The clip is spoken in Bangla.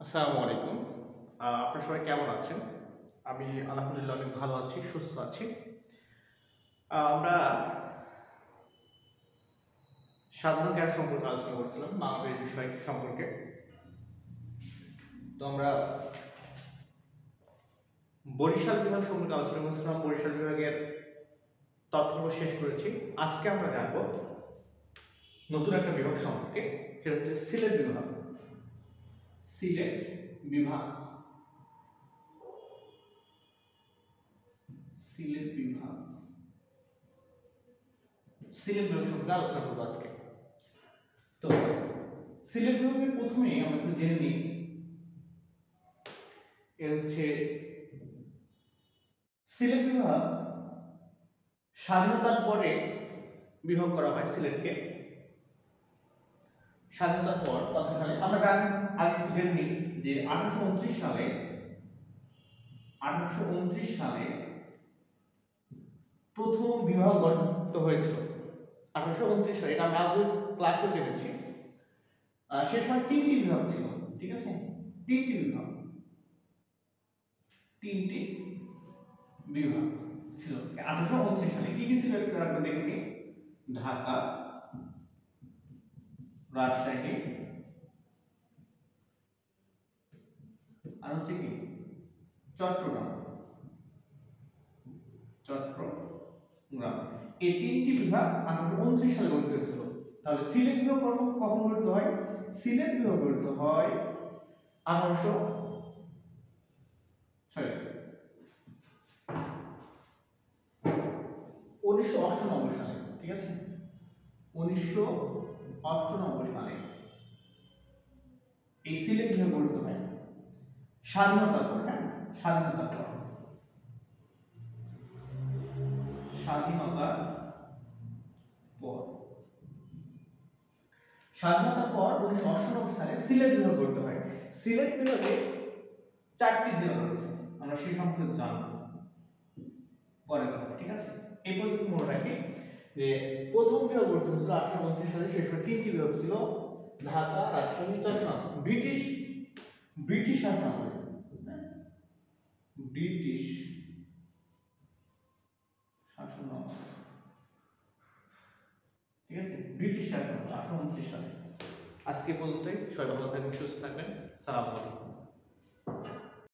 আসসালামু আলাইকুম। আপনারা সবাই কেমন আছেন? আমি আলহামদুলিল্লাহ অনেক ভালো আছি, সুস্থ আছি। আমরা সাধারণ জ্ঞান সম্পর্কে আলোচনা করছিলাম, বাংলাদেশ বিষয় সম্পর্কে। তো আমরা বরিশাল বিভাগ সম্পর্কে আলোচনা করছিলাম, বরিশাল বিভাগের তথ্য শেষ করেছি। আজকে আমরা জানবো নতুন একটা বিভাগ সম্পর্কে, সেটা হচ্ছে সিলেট বিভাগ। সিলেট বিভাগ, সিলেট বিভাগ, সিলেট বিভাগ সম্পর্কে আলোচনা করবো আজকে। তো সিলেট বিভাগের প্রথমে আমরা একটু জেনে নিই, এর হচ্ছে সিলেট বিভাগ স্বাধীনতার পরে বিভাগ করা হয় সিলেটকে। স্বাধীনতার পর কত সালে আমরা জানি, আগে একটু জেনে নিই যে 1829 সালে প্রথম বিভাগ গঠিত হয়েছিল। 1829 সালে, এটা আমরা আগে ক্লাসে জেনেছি। সে সময় তিনটি বিভাগ ছিল, ঠিক আছে? তিনটি বিভাগ ছিল 1829 সালে। কি কি ছিল একটু আমরা দেখে নিই। ঢাকা, রাজশাহী, আর হচ্ছে কি চট্টগ্রাম। এই তিনটি বিভাগ 1829 সালে গঠিত হয়েছিল। তাহলে সিলেট বিভাগ কখন গঠিত হয়? সিলেট বিভাগ গঠিত হয় 1998 সালে, ঠিক আছে? 1998 সালে এই সিলেট বিভাগ গঠিত হয় স্বাধীনতার পর। হ্যাঁ, স্বাধীনতার পর, স্বাধীনতার পর 1998 সালে সিলেট বিভাগ গঠিত হয়। সিলেট বিভাগে 4টি জেলা রয়েছে, আমরা সেই সম্পর্কে জানবো পরে, ঠিক আছে? এই পর্যন্ত মনে রাখি যে প্রথম বিভাগ গঠিত হয়েছিল 1829 সালে। সেই সময় 3টি বিভাগ ছিল, ঢাকা, রাজশাহী, চট্টগ্রাম। ব্রিটিশ শাসনামলে, ব্রিটিশ শাসনামল, ঠিক আছে? ব্রিটিশ শাসনামল 1829 সালে। আজকে পর্যন্তই। সবাই ভালো থাকবেন, সুস্থ থাকবেন। আসসালামু আলাইকুম।